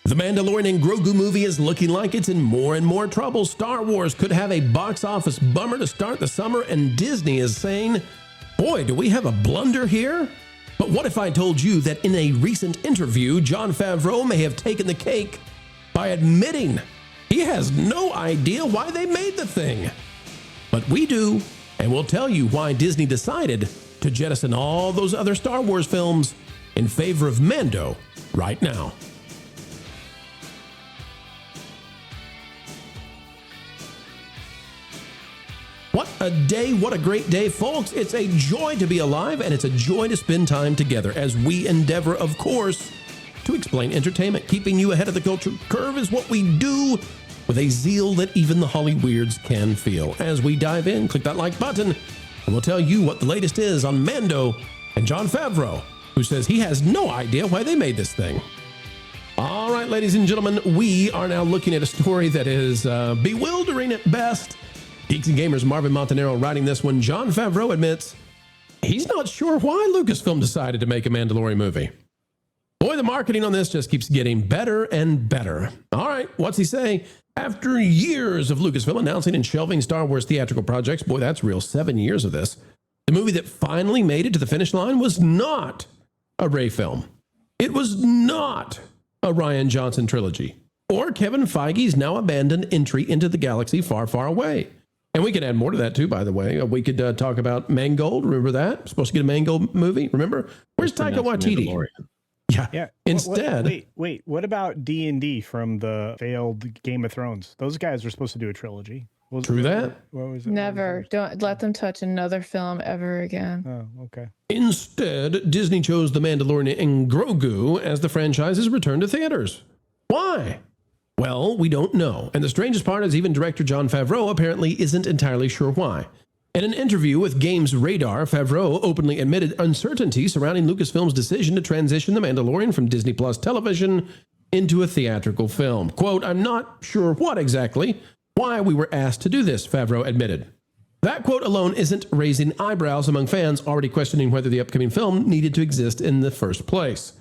The Mandalorian and Grogu movie is looking like it's in more and more trouble. Star Wars could have a box office bummer to start the summer, and Disney is saying, boy, do we have a blunder here? But what if I told you that in a recent interview, Jon Favreau may have taken the cake by admitting he has no idea why they made the thing? But we do, and we'll tell you why Disney decided to jettison all those other Star Wars films in favor of Mando right now. What a day, what a great day, folks. It's a joy to be alive, and it's a joy to spend time together as we endeavor, of course, to explain entertainment. Keeping you ahead of the culture curve is what we do with a zeal that even the Holly Weirds can feel. As we dive in, click that like button, and we'll tell you what the latest is on Mando and Jon Favreau, who says he has no idea why they made this thing. All right, ladies and gentlemen, we are now looking at a story that is bewildering at best. Geeks and Gamers Marvin Montanaro writing this one. Jon Favreau admits he's not sure why Lucasfilm decided to make a Mandalorian movie. Boy, the marketing on this just keeps getting better and better. All right, what's he say? After years of Lucasfilm announcing and shelving Star Wars theatrical projects, boy, that's real, 7 years of this, the movie that finally made it to the finish line was not a Rey film. It was not a Rian Johnson trilogy or Kevin Feige's now abandoned entry into the galaxy far, far away. And we can add more to that too, by the way. We could talk about Mangold. Remember that? Supposed to get a Mangold movie. Remember? Where's Taika Waititi? Yeah. Instead, wait. What about D&D from the failed Game of Thrones? Those guys were supposed to do a trilogy. True that. What was it? Never. Don't let them touch another film ever again. Oh, okay. Instead, Disney chose The Mandalorian and Grogu as the franchise's return to theaters. Why? Well, we don't know. And the strangest part is even director Jon Favreau apparently isn't entirely sure why. In an interview with Games Radar, Favreau openly admitted uncertainty surrounding Lucasfilm's decision to transition The Mandalorian from Disney Plus television into a theatrical film. Quote, I'm not sure what exactly, why we were asked to do this, Favreau admitted. That quote alone isn't raising eyebrows among fans already questioning whether the upcoming film needed to exist in the first place.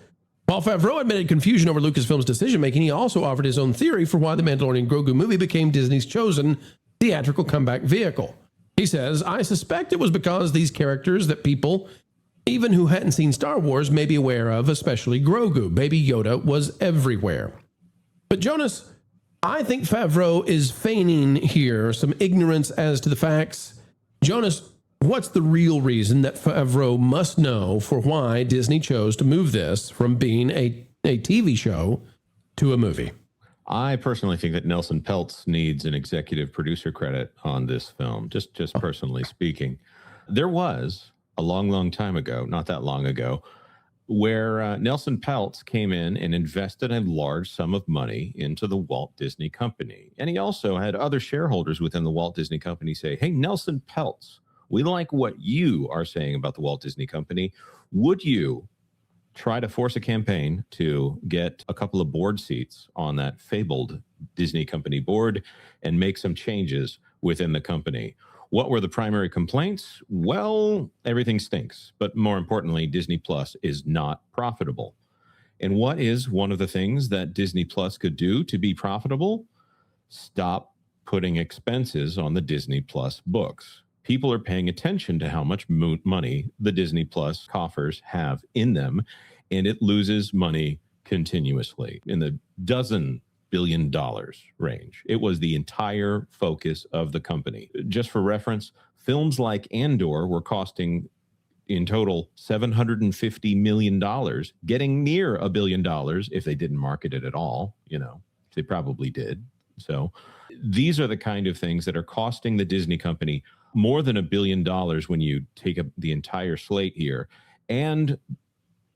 While Favreau admitted confusion over Lucasfilm's decision-making, he also offered his own theory for why the Mandalorian Grogu movie became Disney's chosen theatrical comeback vehicle. He says, I suspect it was because these characters that people, even who hadn't seen Star Wars, may be aware of, especially Grogu. Baby Yoda was everywhere. But Jonas, I think Favreau is feigning here some ignorance as to the facts. Jonas, what's the real reason that Favreau must know for why Disney chose to move this from being a TV show to a movie? I personally think that Nelson Peltz needs an executive producer credit on this film, just personally speaking. There was a long, long time ago, not that long ago, where Nelson Peltz came in and invested a large sum of money into the Walt Disney Company. And he also had other shareholders within the Walt Disney Company say, hey, Nelson Peltz, we like what you are saying about the Walt Disney Company. Would you try to force a campaign to get a couple of board seats on that fabled Disney Company board and make some changes within the company? What were the primary complaints? Well, everything stinks. But more importantly, Disney Plus is not profitable. And what is one of the things that Disney Plus could do to be profitable? Stop putting expenses on the Disney Plus books. People are paying attention to how much money the Disney Plus coffers have in them, and it loses money continuously in the dozen billion dollars range. It was the entire focus of the company. Just for reference, films like Andor were costing in total $750 million, getting near $1 billion if they didn't market it at all. You know, they probably did. So these are the kind of things that are costing the Disney company more than $1 billion when you take up the entire slate here. And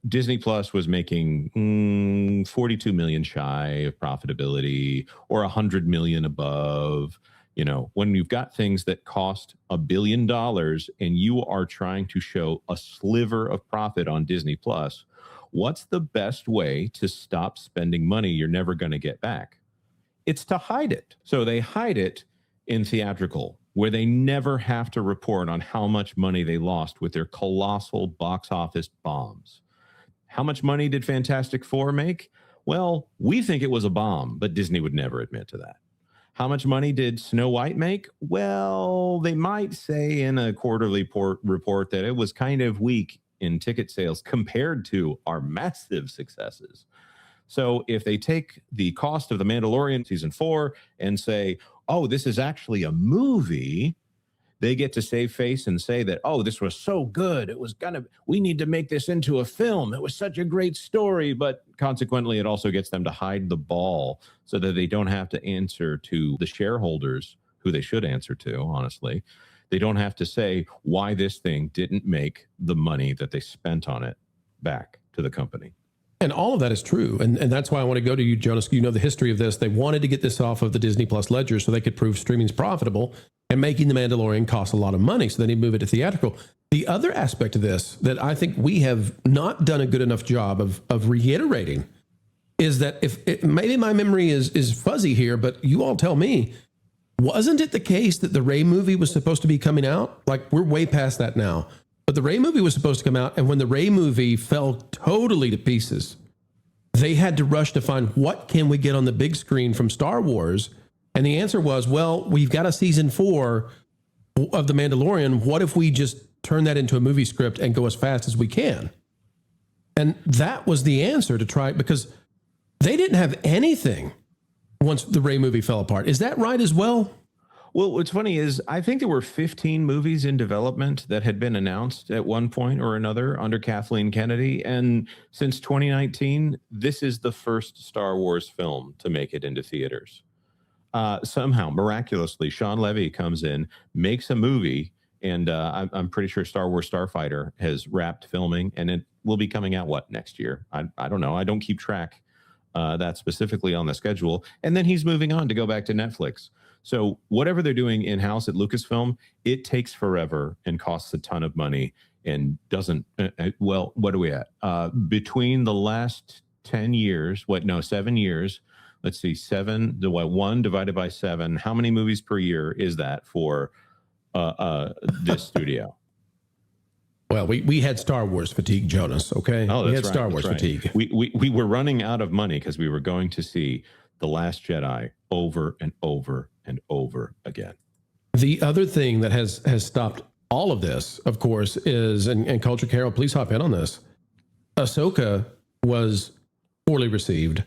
Disney Plus was making 42 million shy of profitability, or 100 million above. You know, when you've got things that cost $1 billion and you are trying to show a sliver of profit on Disney Plus, what's the best way to stop spending money you're never going to get back? It's to hide it. So they hide it in theatrical, where they never have to report on how much money they lost with their colossal box office bombs. How much money did Fantastic Four make? Well, we think it was a bomb, but Disney would never admit to that. How much money did Snow White make? Well, they might say in a quarterly report that it was kind of weak in ticket sales compared to our massive successes. So if they take the cost of The Mandalorian season 4 and say, oh, this is actually a movie, they get to save face and say that, oh, this was so good. We need to make this into a film. It was such a great story. But consequently, it also gets them to hide the ball so that they don't have to answer to the shareholders who they should answer to, honestly. They don't have to say why this thing didn't make the money that they spent on it back to the company. And all of that is true. And that's why I want to go to you, Jonas. You know the history of this. They wanted to get this off of the Disney Plus ledger so they could prove streaming's profitable, and making The Mandalorian cost a lot of money, so they need to move it to theatrical. The other aspect of this that I think we have not done a good enough job of reiterating is that maybe my memory is fuzzy here, but you all tell me, wasn't it the case that the Rey movie was supposed to be coming out? Like, we're way past that now. But the Rey movie was supposed to come out, and when the Rey movie fell totally to pieces, they had to rush to find what can we get on the big screen from Star Wars. And the answer was, well, we've got a season 4 of The Mandalorian. What if we just turn that into a movie script and go as fast as we can? And that was the answer to try, because they didn't have anything once the Rey movie fell apart. Is that right as well? Well, what's funny is I think there were 15 movies in development that had been announced at one point or another under Kathleen Kennedy. And since 2019, this is the first Star Wars film to make it into theaters. Somehow, miraculously, Sean Levy comes in, makes a movie, and I'm pretty sure Star Wars Starfighter has wrapped filming, and it will be coming out, next year? I don't know. I don't keep track that specifically on the schedule. And then he's moving on to go back to Netflix. So whatever they're doing in-house at Lucasfilm, it takes forever and costs a ton of money and doesn't, well, what are we at? Between the last 10 years, 7 years, let's see, 1 divided by 7, how many movies per year is that for this studio? Well, we had Star Wars fatigue, Jonas, okay? Oh, we had Star Wars fatigue. We were running out of money because we were going to see The Last Jedi over and over and over again. The other thing that has stopped all of this, of course, is, and Culture Carol, please hop in on this, Ahsoka was poorly received.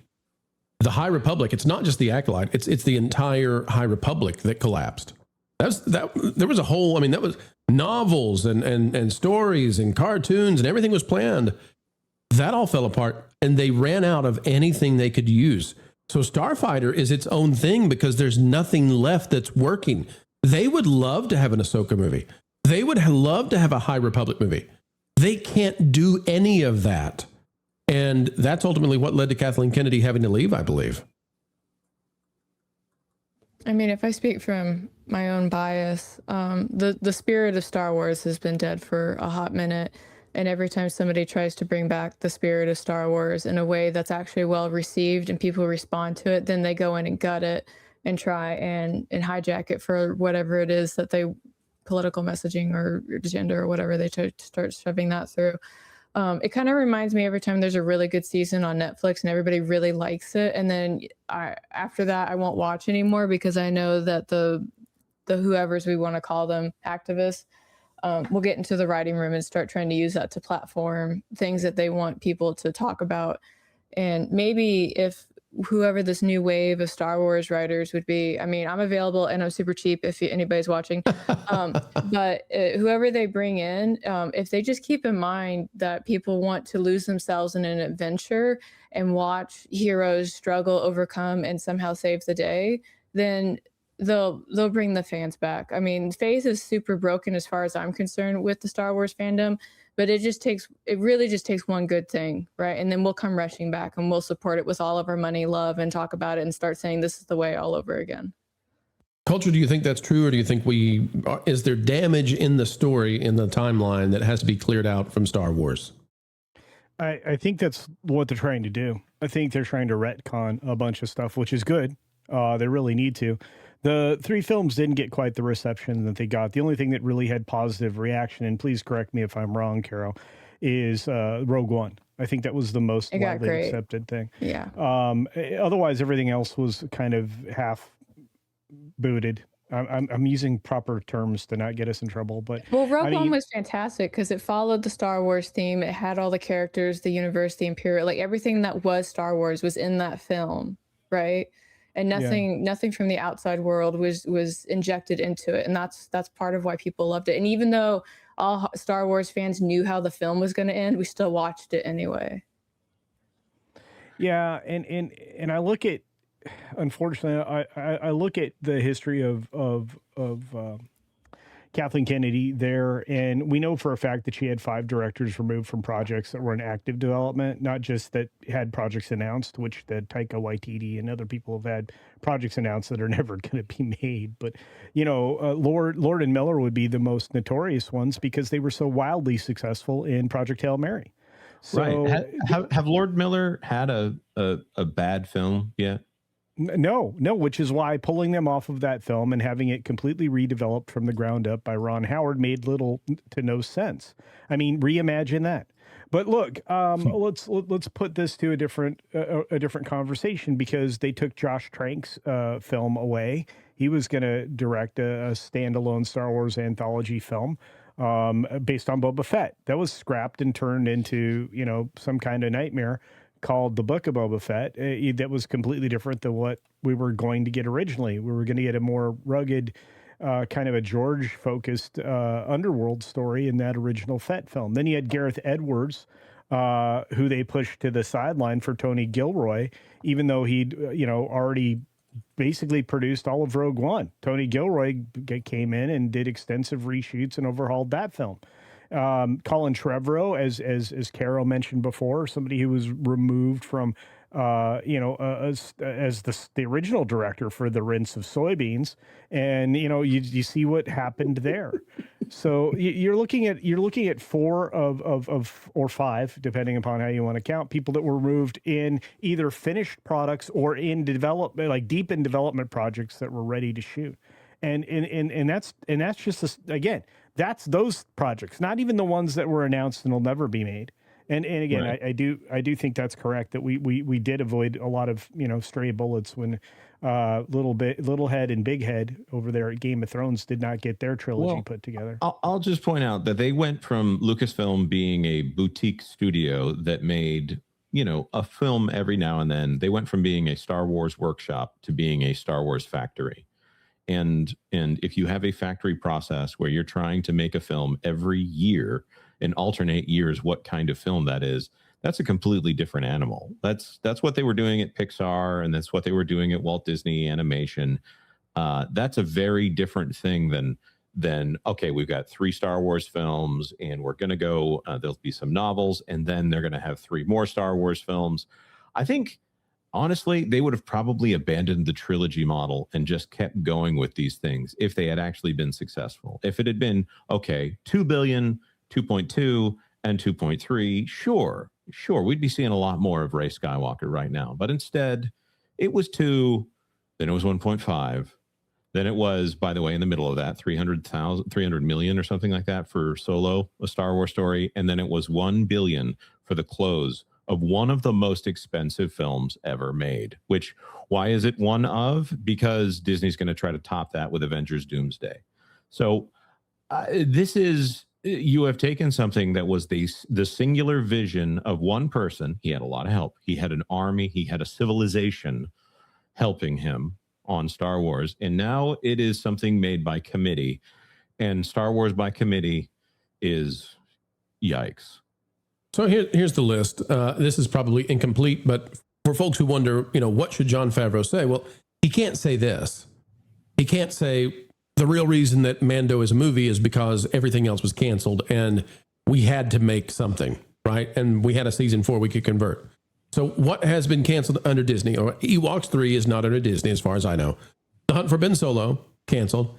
The High Republic, it's not just the Acolyte, it's the entire High Republic that collapsed. There was a whole, that was novels and stories and cartoons and everything was planned. That all fell apart, and they ran out of anything they could use. So Starfighter is its own thing because there's nothing left that's working. They would love to have an Ahsoka movie. They would love to have a High Republic movie. They can't do any of that. And that's ultimately what led to Kathleen Kennedy having to leave, I believe. If I speak from my own bias, the spirit of Star Wars has been dead for a hot minute. And every time somebody tries to bring back the spirit of Star Wars in a way that's actually well received and people respond to it, then they go in and gut it and try and hijack it for whatever it is that they, political messaging or agenda or whatever, they start shoving that through. It kind of reminds me every time there's a really good season on Netflix and everybody really likes it. And then after that, I won't watch anymore because I know that the whoever's we want to call them, activists, will get into the writing room and start trying to use that to platform things that they want people to talk about. And maybe if whoever this new wave of Star Wars writers would be, I'm available and I'm super cheap if anybody's watching. But whoever they bring in, if they just keep in mind that people want to lose themselves in an adventure and watch heroes struggle, overcome, and somehow save the day, then they'll bring the fans back. Phase is super broken as far as I'm concerned with the Star Wars fandom, but it really just takes one good thing, right? And then we'll come rushing back and we'll support it with all of our money, love, and talk about it and start saying this is the way all over again. Culture, do you think that's true, or do you think is there damage in the story, in the timeline, that has to be cleared out from Star Wars? I think that's what they're trying to do. I think they're trying to retcon a bunch of stuff, which is good. They really need to. The 3 films didn't get quite the reception that they got. The only thing that really had positive reaction, and please correct me if I'm wrong, Carol, is Rogue One. I think that was the most widely accepted thing. Yeah. Otherwise, everything else was kind of half booted. I'm using proper terms to not get us in trouble, but well, Rogue One was fantastic because it followed the Star Wars theme. It had all the characters, the universe, the Imperial, like everything that was Star Wars was in that film, right? And nothing from the outside world was injected into it, and that's part of why people loved it. And even though all Star Wars fans knew how the film was going to end, we still watched it anyway. Yeah, and I look at, unfortunately, I look at the history of Kathleen Kennedy there, and we know for a fact that she had 5 directors removed from projects that were in active development, not just that had projects announced, which the Taika Waititi and other people have had projects announced that are never going to be made. But, Lord and Miller would be the most notorious ones because they were so wildly successful in Project Hail Mary. So, right. Have Lord Miller had a bad film yet? No, which is why pulling them off of that film and having it completely redeveloped from the ground up by Ron Howard made little to no sense. I mean, reimagine that. But look, let's put this to a different conversation because they took Josh Trank's film away. He was going to direct a standalone Star Wars anthology film based on Boba Fett. That was scrapped and turned into some kind of nightmare called The Book of Boba Fett. That was completely different than what we were going to get originally. We were going to get a more rugged, kind of a George-focused underworld story in that original Fett film. Then you had Gareth Edwards, who they pushed to the sideline for Tony Gilroy, even though he'd already basically produced all of Rogue One. Tony Gilroy came in and did extensive reshoots and overhauled that film. Colin Trevorrow, as Carol mentioned before, somebody who was removed from, as the original director for The Rinse of Soybeans, and you see what happened there. So you're looking at 4 or 5, depending upon how you want to count, people that were removed in either finished products or in development, like deep in development projects that were ready to shoot, and that's just again. That's those projects, not even the ones that were announced and will never be made. And again, right. I do think that's correct that we did avoid a lot of stray bullets when Little Head and Big Head over there at Game of Thrones did not get their trilogy put together. I'll just point out that they went from Lucasfilm being a boutique studio that made a film every now and then. They went from being a Star Wars workshop to being a Star Wars factory. And if you have a factory process where you're trying to make a film every year and alternate years what kind of film that is, that's a completely different animal. That's what they were doing at Pixar, and that's what they were doing at Walt Disney Animation. That's a very different thing than okay, we've got 3 Star Wars films, and we're going to go, there'll be some novels, and then they're going to have 3 more Star Wars films. I think honestly, they would have probably abandoned the trilogy model and just kept going with these things if they had actually been successful. If it had been, okay, 2 billion, 2.2, and 2.3, sure, we'd be seeing a lot more of Rey Skywalker right now. But instead, it was 2, then it was 1.5, then it was, by the way, in the middle of that, 300 million or something like that for Solo, a Star Wars story, and then it was 1 billion for the close of one of the most expensive films ever made. Which, why is it one of? Because Disney's going to try to top that with Avengers Doomsday. So you have taken something that was the singular vision of one person. He had a lot of help. He had an army. He had a civilization helping him on Star Wars. And now it is something made by committee. And Star Wars by committee is yikes. So here's the list. This is probably incomplete, but for folks who wonder, what should Jon Favreau say? Well, he can't say this. He can't say the real reason that Mando is a movie is because everything else was canceled and we had to make something, right? And we had a season 4 we could convert. So what has been canceled under Disney? Or Ewoks 3 is not under Disney, as far as I know. The Hunt for Ben Solo, canceled.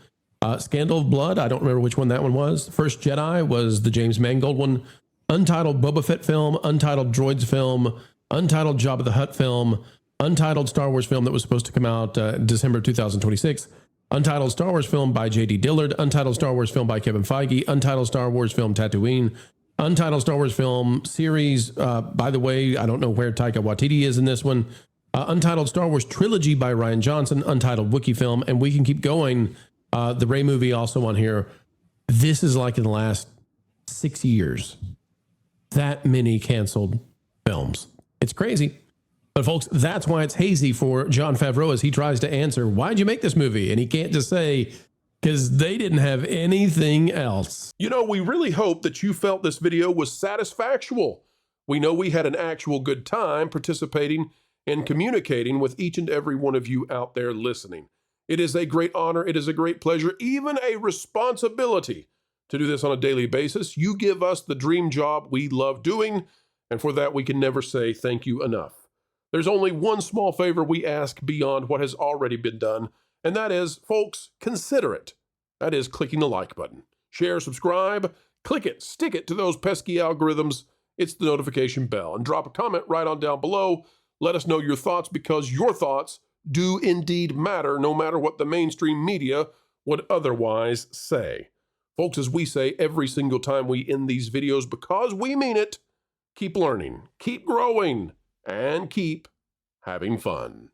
Scandal of Blood, I don't remember which one that one was. First Jedi was the James Mangold one. Untitled Boba Fett film, untitled Droids film, untitled Jabba the Hutt film, untitled Star Wars film that was supposed to come out December 2026, untitled Star Wars film by J.D. Dillard, untitled Star Wars film by Kevin Feige, untitled Star Wars film Tatooine, Untitled Star Wars film series. By the way, I don't know where Taika Waititi is in this one. Untitled Star Wars trilogy by Rian Johnson. Untitled Wookiee film. And we can keep going. The Rey movie also on here. This is like in the last 6 years. That many canceled films. It's crazy. But folks, that's why it's hazy for Jon Favreau as he tries to answer, why'd you make this movie? And he can't just say, because they didn't have anything else. You know, we really hope that you felt this video was satisfactual. We know we had an actual good time participating and communicating with each and every one of you out there listening. It is a great honor. It is a great pleasure, even a responsibility to do this on a daily basis. You give us the dream job we love doing, and for that we can never say thank you enough. There's only one small favor we ask beyond what has already been done, and that is, folks, consider it. That is clicking the like button. Share, subscribe, click it, stick it to those pesky algorithms. It's the notification bell, and drop a comment right on down below. Let us know your thoughts, because your thoughts do indeed matter, no matter what the mainstream media would otherwise say. Folks, as we say every single time we end these videos, because we mean it, keep learning, keep growing, and keep having fun.